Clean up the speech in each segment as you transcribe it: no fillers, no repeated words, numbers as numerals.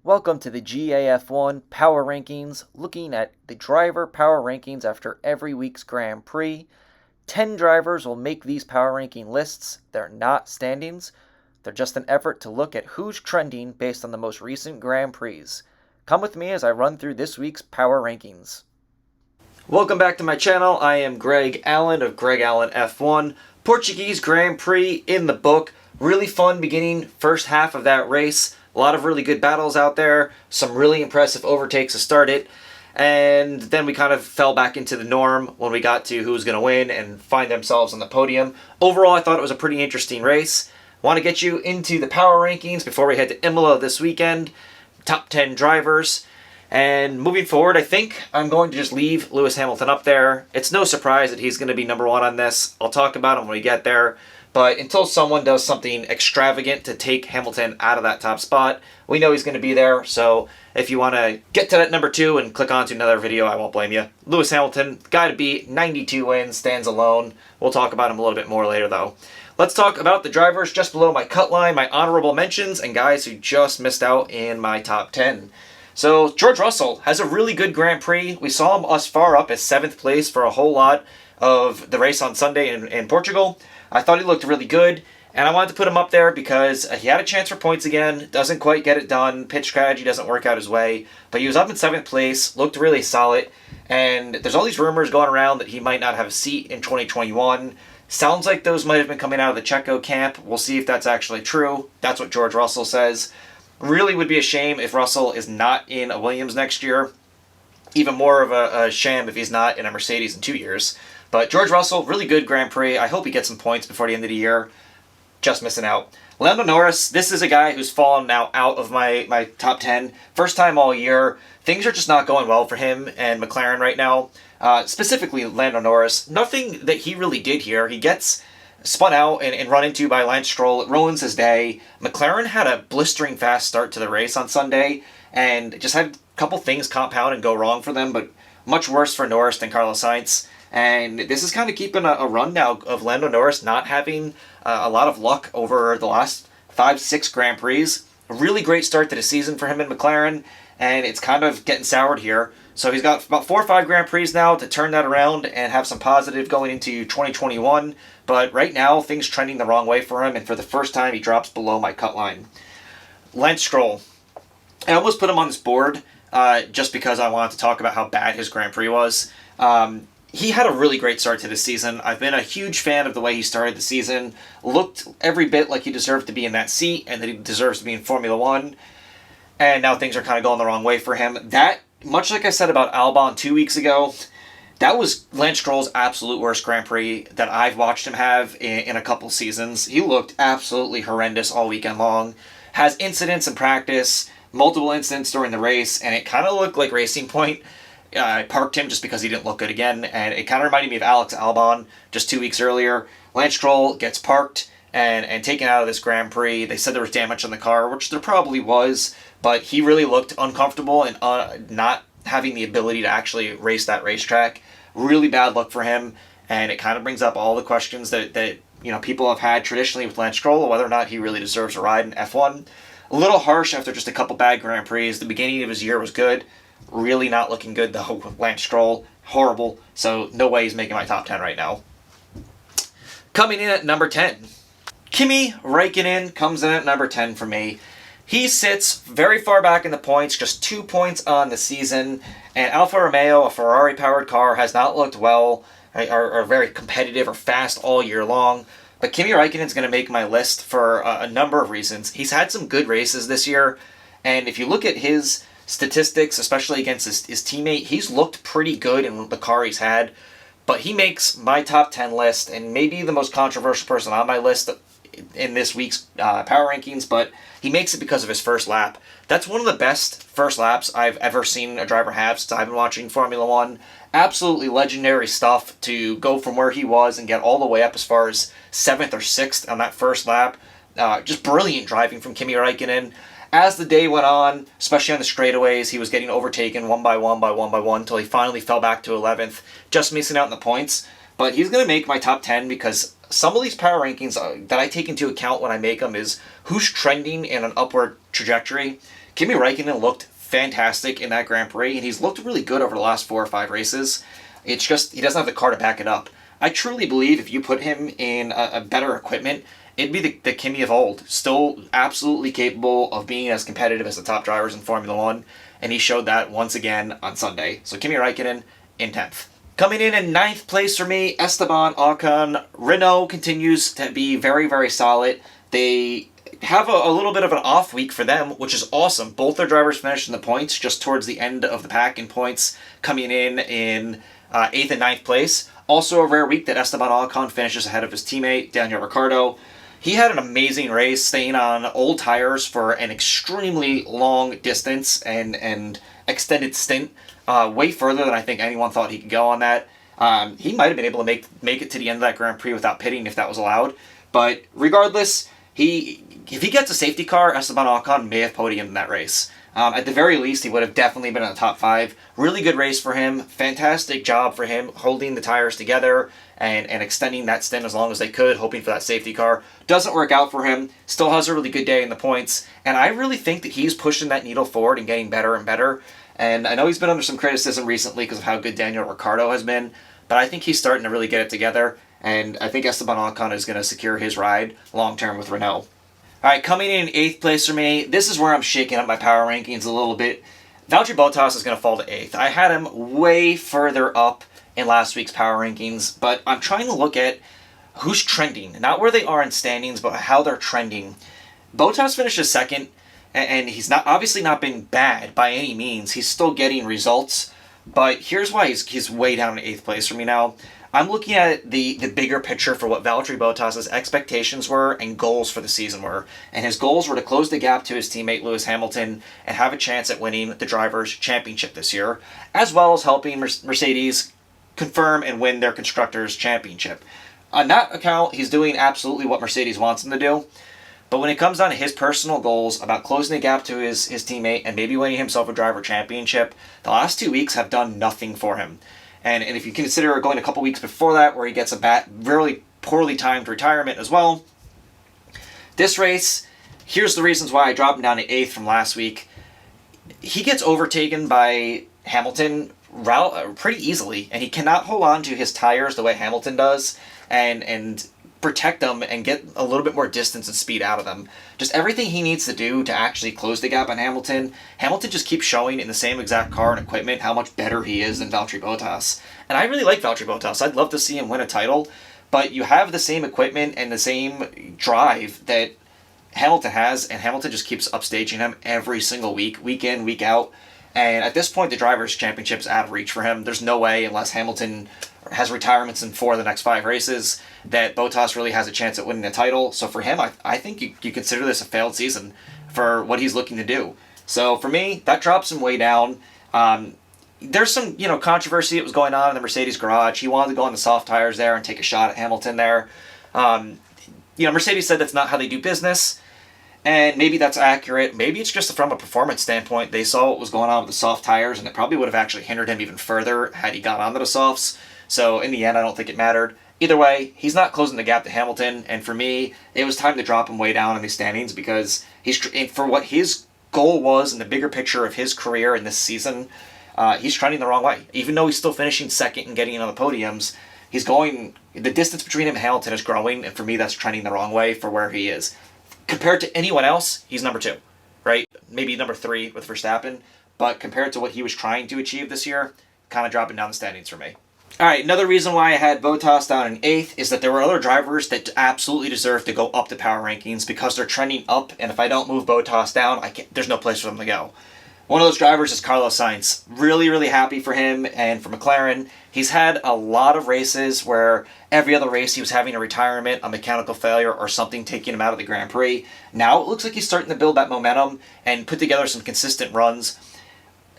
Welcome to the GAF1 Power Rankings, looking at the driver power rankings after every week's Grand Prix. 10 drivers will make these power ranking lists. They're not standings. They're just an effort to look at who's trending based on the most recent Grand Prix. Come with me as I run through this week's power rankings. Welcome back to my channel. I am Greg Allen of Greg Allen F1. Portuguese Grand Prix in the book. Really fun beginning, first half of that race. A lot of really good battles out there, some really impressive overtakes to start it, and then we kind of fell back into the norm when we got to who was going to win and find themselves on the podium. Overall, I thought it was a pretty interesting race. I want to get you into the power rankings before we head to Imola this weekend, top 10 drivers, and moving forward, I think I'm going to just leave Lewis Hamilton up there. It's no surprise that he's going to be number one on this. I'll talk about him when we get there. But until someone does something extravagant to take Hamilton out of that top spot, we know he's going to be there. So if you want to get to that number 2 and click on to another video, I won't blame you. Lewis Hamilton, guy to beat, 92 wins, stands alone. We'll talk about him a little bit more later, though. Let's talk about the drivers just below my cut line, my honorable mentions, and guys who just missed out in my top 10. So George Russell has a really good Grand Prix. We saw him as far up as 7th place for a whole lot of the race on Sunday in Portugal. I thought he looked really good, and I wanted to put him up there because he had a chance for points again, doesn't quite get it done, pitch strategy doesn't work out his way, but he was up in 7th place, looked really solid, and there's all these rumors going around that he might not have a seat in 2021. Sounds like those might have been coming out of the Checo camp. We'll see if that's actually true. That's what George Russell says. Really would be a shame if Russell is not in a Williams next year. Even more of a shame if he's not in a Mercedes in 2 years. But George Russell, really good Grand Prix. I hope he gets some points before the end of the year. Just missing out. Lando Norris, this is a guy who's fallen now out of my top 10. First time all year. Things are just not going well for him and McLaren right now. Specifically Lando Norris. Nothing that he really did here. He gets spun out and run into by Lance Stroll. It ruins his day. McLaren had a blistering fast start to the race on Sunday and just had a couple things compound and go wrong for them, but much worse for Norris than Carlos Sainz. And this is kind of keeping a run now of Lando Norris not having a lot of luck over the last 5-6 Grand Prix. A really great start to the season for him in McLaren, and it's kind of getting soured here. So he's got about 4 or 5 Grand Prix now to turn that around and have some positive going into 2021. But right now, things trending the wrong way for him, and for the first time, he drops below my cut line. Lance Stroll. I almost put him on this board just because I wanted to talk about how bad his Grand Prix was. He had a really great start to the season. I've been a huge fan of the way he started the season. Looked every bit like he deserved to be in that seat and that he deserves to be in Formula 1. And now things are kind of going the wrong way for him. That, much like I said about Albon 2 weeks ago, that was Lance Stroll's absolute worst Grand Prix that I've watched him have in a couple seasons. He looked absolutely horrendous all weekend long. Has incidents in practice, multiple incidents during the race, and it kind of looked like Racing Point parked him just because he didn't look good again, and it kind of reminded me of Alex Albon just 2 weeks earlier. Lance Stroll gets parked and taken out of this Grand Prix. They said there was damage on the car, which there probably was, but he really looked uncomfortable and not having the ability to actually race that racetrack. Really bad luck for him, and it kind of brings up all the questions that people have had traditionally with Lance Stroll, whether or not he really deserves a ride in F1. A little harsh after just a couple bad Grand Prix. The beginning of his year was good. Really not looking good, though, with Lance Stroll. Horrible. So no way he's making my top 10 right now. Coming in at number 10. Kimi Raikkonen comes in at number 10 for me. He sits very far back in the points, just 2 points on the season. And Alfa Romeo, a Ferrari-powered car, has not looked well or very competitive or fast all year long. But Kimi Raikkonen's going to make my list for a number of reasons. He's had some good races this year. And if you look at his statistics, especially against his teammate, he's looked pretty good in the car he's had, but he makes my top 10 list, and maybe the most controversial person on my list in this week's power rankings, but he makes it because of his first lap. That's one of the best first laps I've ever seen a driver have since I've been watching Formula 1. Absolutely legendary stuff to go from where he was and get all the way up as far as 7th or 6th on that first lap. Just brilliant driving from Kimi Raikkonen. As the day went on, especially on the straightaways, he was getting overtaken one by one until he finally fell back to 11th, just missing out on the points. But he's going to make my top 10 because some of these power rankings that I take into account when I make them is who's trending in an upward trajectory. Kimi Raikkonen looked fantastic in that Grand Prix, and he's looked really good over the last 4 or 5 races. It's just he doesn't have the car to back it up. I truly believe if you put him in a better equipment, it'd be the Kimi of old. Still absolutely capable of being as competitive as the top drivers in Formula One, and he showed that once again on Sunday. So Kimi Raikkonen in 10th. Coming in ninth place for me, Esteban Ocon. Renault continues to be very, very solid. They have a little bit of an off week for them, which is awesome. Both their drivers finished in the points, just towards the end of the pack in points, coming in 8th and 9th place. Also a rare week that Esteban Ocon finishes ahead of his teammate, Daniel Ricciardo. He had an amazing race, staying on old tires for an extremely long distance and extended stint, way further than I think anyone thought he could go on that. He might have been able to make it to the end of that Grand Prix without pitting if that was allowed. But regardless, if he gets a safety car, Esteban Ocon may have podiumed in that race. At the very least, he would have definitely been in the top 5. Really good race for him. Fantastic job for him holding the tires together and extending that stint as long as they could, hoping for that safety car. Doesn't work out for him. Still has a really good day in the points. And I really think that he's pushing that needle forward and getting better and better. And I know he's been under some criticism recently because of how good Daniel Ricciardo has been. But I think he's starting to really get it together. And I think Esteban Ocon is going to secure his ride long-term with Renault. All right, coming in 8th place for me, this is where I'm shaking up my power rankings a little bit. Valtteri Bottas is going to fall to 8th. I had him way further up in last week's power rankings, but I'm trying to look at who's trending. Not where they are in standings, but how they're trending. Bottas finishes 2nd, and he's obviously not been bad by any means. He's still getting results, but here's why he's way down in 8th place for me now. I'm looking at the bigger picture for what Valtteri Bottas' expectations were and goals for the season were. And his goals were to close the gap to his teammate Lewis Hamilton and have a chance at winning the Drivers' Championship this year, as well as helping Mercedes confirm and win their Constructors' Championship. On that account, he's doing absolutely what Mercedes wants him to do. But when it comes down to his personal goals about closing the gap to his teammate and maybe winning himself a Driver Championship, the last 2 weeks have done nothing for him. And if you consider going a couple weeks before that where he gets a really poorly timed retirement as well, this race, here's the reasons why I dropped him down to 8th from last week. He gets overtaken by Hamilton pretty easily, and he cannot hold on to his tires the way Hamilton does and protect them and get a little bit more distance and speed out of them. Just everything he needs to do to actually close the gap on Hamilton. Hamilton just keeps showing in the same exact car and equipment how much better he is than Valtteri Bottas. And I really like Valtteri Bottas. I'd love to see him win a title, but you have the same equipment and the same drive that Hamilton has, and Hamilton just keeps upstaging him every single week, week in, week out. And at this point, the Drivers' Championship is out of reach for him. There's no way, unless Hamilton has retirements in 4 of the next 5 races, that Bottas really has a chance at winning the title. So for him, I think you consider this a failed season for what he's looking to do. So for me, that drops him way down. There's some controversy that was going on in the Mercedes garage. He wanted to go on the soft tires there and take a shot at Hamilton there. Mercedes said that's not how they do business. And maybe that's accurate. Maybe it's just from a performance standpoint. They saw what was going on with the soft tires, and it probably would have actually hindered him even further had he got onto the softs. So in the end, I don't think it mattered. Either way, he's not closing the gap to Hamilton, and for me, it was time to drop him way down in these standings because for what his goal was in the bigger picture of his career in this season, he's trending the wrong way. Even though he's still finishing 2nd and getting on the podiums, the distance between him and Hamilton is growing, and for me, that's trending the wrong way for where he is. Compared to anyone else, he's number 2, right? Maybe number 3 with Verstappen, but compared to what he was trying to achieve this year, kind of dropping down the standings for me. All right, another reason why I had Bottas down in 8th is that there were other drivers that absolutely deserve to go up the power rankings because they're trending up, and if I don't move Bottas down, there's no place for them to go. One of those drivers is Carlos Sainz. Really, really happy for him and for McLaren. He's had a lot of races where every other race he was having a retirement, a mechanical failure, or something taking him out of the Grand Prix. Now it looks like he's starting to build that momentum and put together some consistent runs.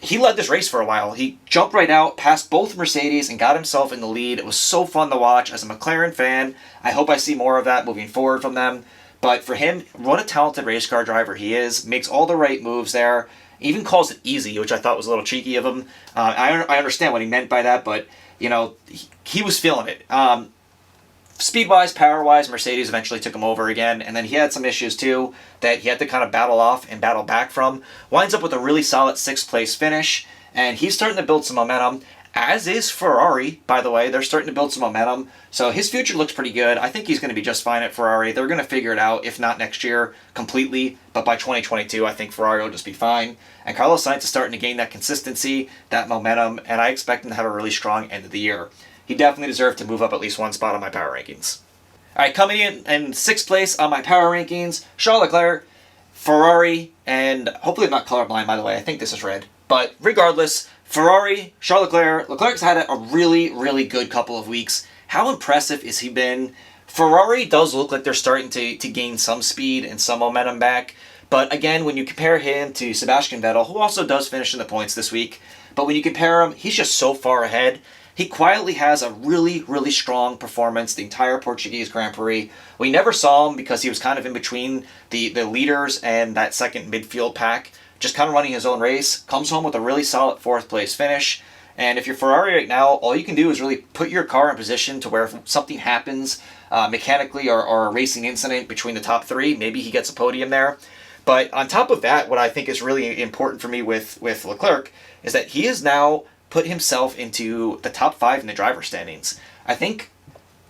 He led this race for a while. He jumped right out, passed both Mercedes, and got himself in the lead. It was so fun to watch. As a McLaren fan, I hope I see more of that moving forward from them. But for him, what a talented race car driver he is. Makes all the right moves there. Even calls it easy, which I thought was a little cheeky of him. I understand what he meant by that, but he was feeling it. speed-wise, power-wise, Mercedes eventually took him over again, and then he had some issues too that he had to kind of battle off and battle back from. Winds up with a really solid 6th place finish, and he's starting to build some momentum, as is Ferrari, by the way. They're starting to build some momentum, so his future looks pretty good. I think he's going to be just fine at Ferrari. They're going to figure it out, if not next year completely, but by 2022, I think Ferrari will just be fine. And Carlos Sainz is starting to gain that consistency, that momentum, and I expect him to have a really strong end of the year. He definitely deserved to move up at least one spot on my power rankings. All right, coming in 6th place on my power rankings, Charles Leclerc, Ferrari, and hopefully I'm not colorblind, by the way. I think this is red. But regardless, Ferrari, Charles Leclerc. Leclerc's had a really, really good couple of weeks. How impressive has he been? Ferrari does look like they're starting to gain some speed and some momentum back. But again, when you compare him to Sebastian Vettel, who also does finish in the points this week, but when you compare him, he's just so far ahead. He quietly has a really, really strong performance the entire Portuguese Grand Prix. We never saw him because he was kind of in between the leaders and that second midfield pack, just kind of running his own race. Comes home with a really solid 4th place finish. And if you're Ferrari right now, all you can do is really put your car in position to where if something happens mechanically or a racing incident between the top 3, maybe he gets a podium there. But on top of that, what I think is really important for me with Leclerc is that he has now put himself into the top 5 in the driver standings. I think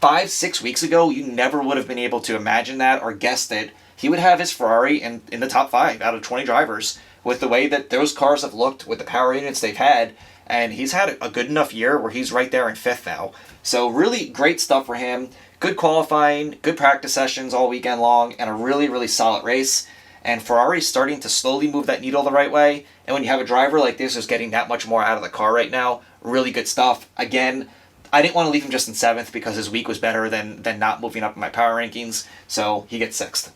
5-6 weeks ago, you never would have been able to imagine that or guess that he would have his Ferrari in the top 5 out of 20 drivers with the way that those cars have looked, with the power units they've had, and he's had a good enough year where he's right there in 5th now. So really great stuff for him. Good qualifying, good practice sessions all weekend long, and a really, really solid race. And Ferrari's starting to slowly move that needle the right way. And when you have a driver like this who's getting that much more out of the car right now, really good stuff. Again, I didn't want to leave him just in 7th because his week was better than not moving up in my power rankings. So he gets 6th.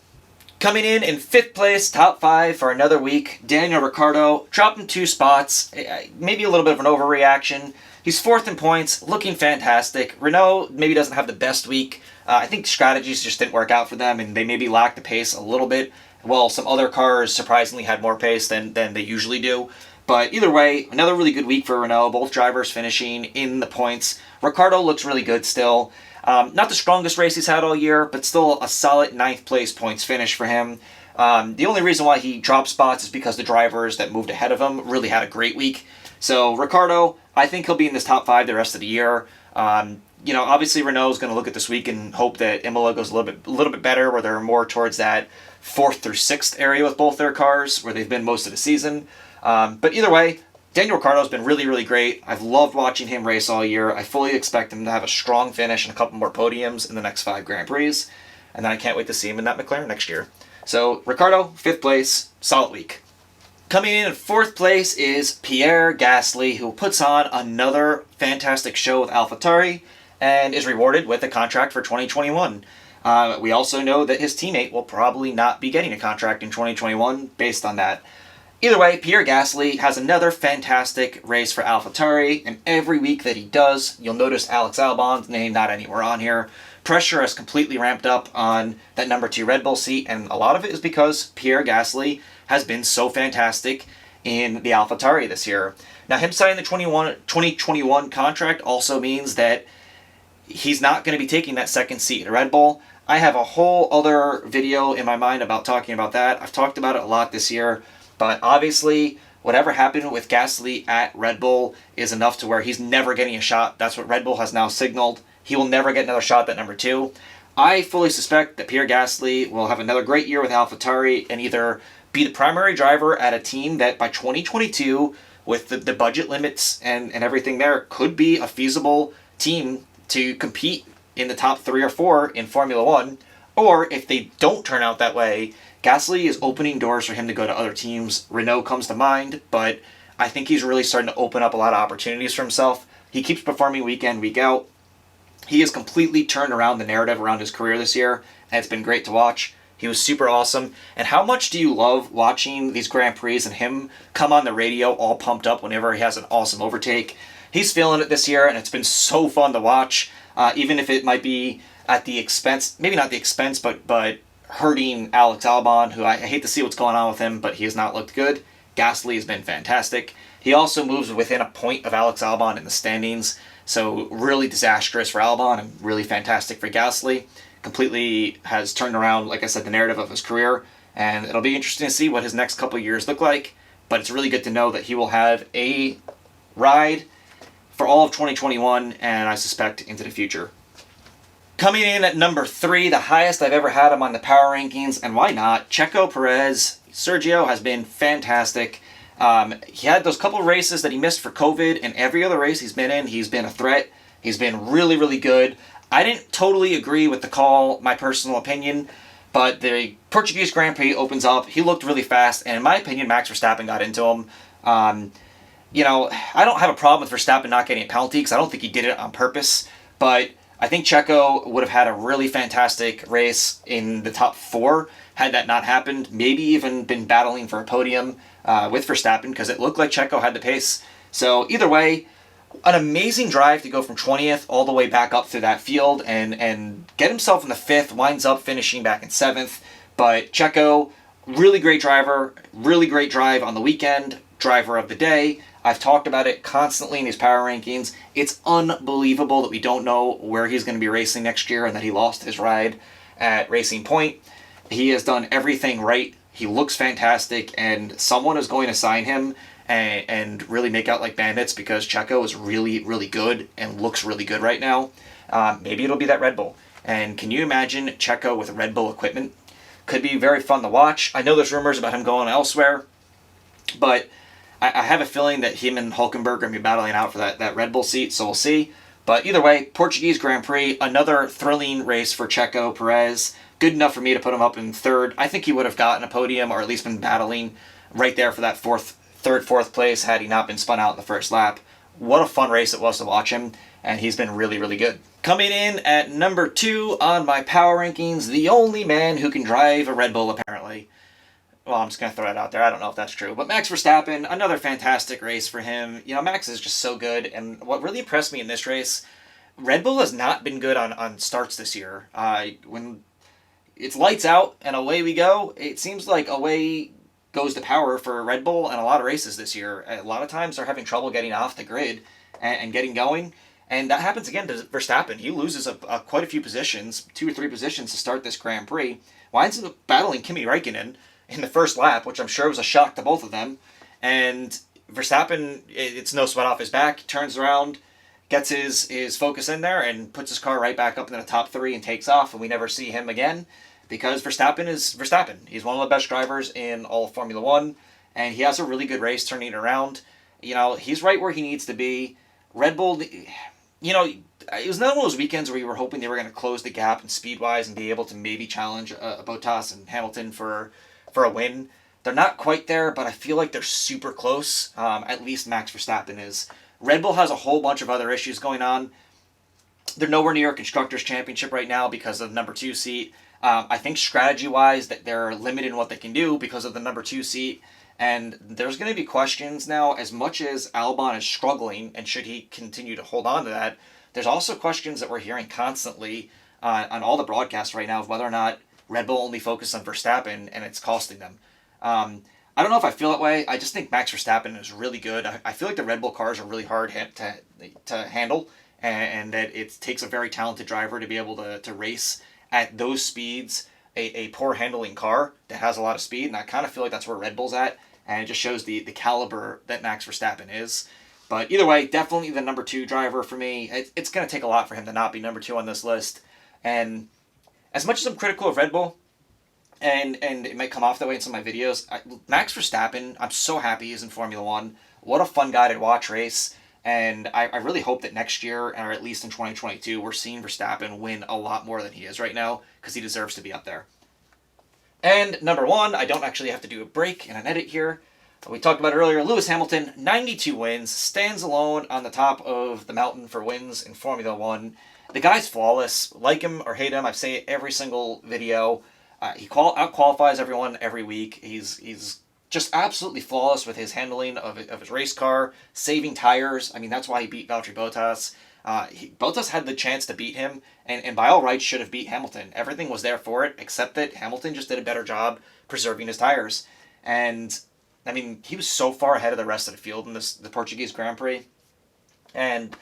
Coming in 5th place, top 5 for another week, Daniel Ricciardo, dropped him 2 spots. Maybe a little bit of an overreaction. He's 4th in points, looking fantastic. Renault maybe doesn't have the best week. I think strategies just didn't work out for them, and they maybe lacked the pace a little bit. Well, some other cars surprisingly had more pace than they usually do. But either way, another really good week for Renault. Both drivers finishing in the points. Ricciardo looks really good still. Not the strongest race he's had all year, but still a solid 9th place points finish for him. The only reason why he dropped spots is because the drivers that moved ahead of him really had a great week. So Ricciardo, I think he'll be in this top 5 the rest of the year. Obviously Renault is going to look at this week and hope that Imola goes a little bit better, where they're more towards that 4th through 6th area with both their cars, where they've been most of the season. But either way, Daniel Ricciardo's been really, really great. I've loved watching him race all year. I fully expect him to have a strong finish and a couple more podiums in the next 5 Grand Prix. And then I can't wait to see him in that McLaren next year. So, Ricciardo, 5th place, solid week. Coming in 4th place is Pierre Gasly, who puts on another fantastic show with AlphaTauri and is rewarded with a contract for 2021. We also know that his teammate will probably not be getting a contract in 2021 based on that. Either way, Pierre Gasly has another fantastic race for AlphaTauri, and every week that he does, you'll notice Alex Albon's name not anywhere on here. Pressure has completely ramped up on that number 2 Red Bull seat, and a lot of it is because Pierre Gasly has been so fantastic in the AlphaTauri this year. Now, him signing the 2021 contract also means that he's not going to be taking that 2nd seat in Red Bull. I have a whole other video in my mind about talking about that. I've talked about it a lot this year. But obviously, whatever happened with Gasly at Red Bull is enough to where he's never getting a shot. That's what Red Bull has now signaled. He will never get another shot at number 2. I fully suspect that Pierre Gasly will have another great year with AlphaTauri and either be the primary driver at a team that by 2022, with the budget limits and everything there, could be a feasible team to compete in the top 3 or 4 in Formula 1. Or if they don't turn out that way, Gasly is opening doors for him to go to other teams. Renault comes to mind, but I think he's really starting to open up a lot of opportunities for himself. He keeps performing week in, week out. He has completely turned around the narrative around his career this year, and it's been great to watch. He was super awesome. And how much do you love watching these Grand Prix and him come on the radio all pumped up whenever he has an awesome overtake? He's feeling it this year, and it's been so fun to watch, even if it might be at the expense, maybe not the expense, but hurting Alex Albon, who I hate to see what's going on with him, but he has not looked good. Gasly has been fantastic. He also moves within a point of Alex Albon in the standings, so really disastrous for Albon and really fantastic for Gasly. Completely has turned around, like I said, the narrative of his career, and it'll be interesting to see what his next couple of years look like, but it's really good to know that he will have a ride for all of 2021, and I suspect into the future. Coming in at number 3, the highest I've ever had him on the power rankings, and why not? Checo Perez. Sergio has been fantastic. He had those couple races that he missed for COVID, and every other race he's been in, he's been a threat. He's been really, really good. I didn't totally agree with the call, my personal opinion, but the Portuguese Grand Prix opens up. He looked really fast, and in my opinion, Max Verstappen got into him. I don't have a problem with Verstappen not getting a penalty because I don't think he did it on purpose, but I think Checo would have had a really fantastic race in the top 4 had that not happened. Maybe even been battling for a podium with Verstappen because it looked like Checo had the pace. So either way, an amazing drive to go from 20th all the way back up through that field and get himself in the 5th, winds up finishing back in 7th. But Checo, really great driver, really great drive on the weekend, driver of the day. I've talked about it constantly in these power rankings. It's unbelievable that we don't know where he's going to be racing next year and that he lost his ride at Racing Point. He has done everything right. He looks fantastic, and someone is going to sign him and really make out like bandits because Checo is really, really good and looks really good right now. Maybe it'll be that Red Bull. And can you imagine Checo with Red Bull equipment? Could be very fun to watch. I know there's rumors about him going elsewhere, but I have a feeling that him and Hulkenberg are going to be battling out for that Red Bull seat, so we'll see. But either way, Portuguese Grand Prix, another thrilling race for Checo Perez. Good enough for me to put him up in 3rd. I think he would have gotten a podium or at least been battling right there for that 4th place had he not been spun out in the first lap. What a fun race it was to watch him, and he's been really, really good. Coming in at number 2 on my power rankings, the only man who can drive a Red Bull apparently. Well, I'm just going to throw it out there. I don't know if that's true. But Max Verstappen, another fantastic race for him. Max is just so good. And what really impressed me in this race, Red Bull has not been good on starts this year. When it's lights out and away we go, it seems like away goes the power for Red Bull and a lot of races this year. A lot of times they're having trouble getting off the grid and getting going. And that happens again to Verstappen. He loses quite a few positions, 2 or 3 positions to start this Grand Prix. Winds up battling Kimi Raikkonen in the first lap, which I'm sure was a shock to both of them. And Verstappen, it's no sweat off his back, turns around, gets his focus in there, and puts his car right back up in the top 3 and takes off, and we never see him again because Verstappen is Verstappen. He's one of the best drivers in all of Formula 1, and he has a really good race turning it around. He's right where he needs to be. Red Bull, it was not one of those weekends where you were hoping they were going to close the gap in speed-wise and be able to maybe challenge Bottas and Hamilton for a win. They're not quite there, but I feel like they're super close. At least Max Verstappen is. Red Bull has a whole bunch of other issues going on. They're nowhere near a Constructors' Championship right now because of the number 2 seat. I think strategy-wise that they're limited in what they can do because of the number 2 seat. And there's going to be questions now, as much as Albon is struggling, and should he continue to hold on to that, there's also questions that we're hearing constantly on all the broadcasts right now of whether or not Red Bull only focused on Verstappen and it's costing them. I don't know if I feel that way. I just think Max Verstappen is really good. I feel like the Red Bull cars are really hard to handle, and that it takes a very talented driver to be able to race at those speeds, a poor handling car that has a lot of speed, and I kind of feel like that's where Red Bull's at, and it just shows the caliber that Max Verstappen is. But either way, definitely the number 2 driver for me. It's going to take a lot for him to not be number 2 on this list, and as much as I'm critical of Red Bull, and it might come off that way in some of my videos, Max Verstappen, I'm so happy he's in Formula 1. What a fun guy to watch race. And I really hope that next year, or at least in 2022, we're seeing Verstappen win a lot more than he is right now, because he deserves to be up there. And number 1, I don't actually have to do a break and an edit here. We talked about it earlier, Lewis Hamilton, 92 wins, stands alone on the top of the mountain for wins in Formula 1. The guy's flawless. Like him or hate him, I say it every single video. He out-qualifies everyone every week. He's just absolutely flawless with his handling of his race car, saving tires. I mean, that's why he beat Valtteri Bottas. Bottas had the chance to beat him, and by all rights should have beat Hamilton. Everything was there for it, except that Hamilton just did a better job preserving his tires. And I mean, he was so far ahead of the rest of the field in the Portuguese Grand Prix. And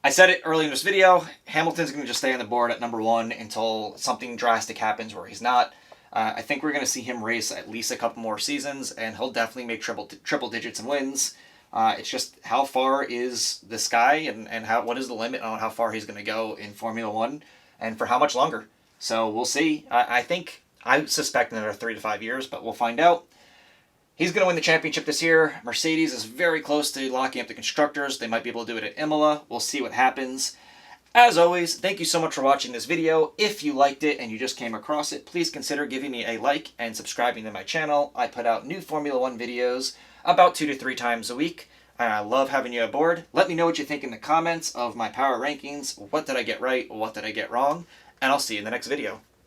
I said it early in this video, Hamilton's going to just stay on the board at number 1 until something drastic happens where he's not. I think we're going to see him race at least a couple more seasons, and he'll definitely make triple digits in wins. It's just how far is this guy, and what is the limit on how far he's going to go in Formula 1, and for how much longer. So we'll see. I suspect another 3 to 5 years, but we'll find out. He's going to win the championship this year. Mercedes is very close to locking up the constructors. They might be able to do it at Imola. We'll see what happens. As always, thank you so much for watching this video. If you liked it and you just came across it, please consider giving me a like and subscribing to my channel. I put out new Formula 1 videos about 2 to 3 times a week. And I love having you aboard. Let me know what you think in the comments of my power rankings. What did I get right? What did I get wrong? And I'll see you in the next video.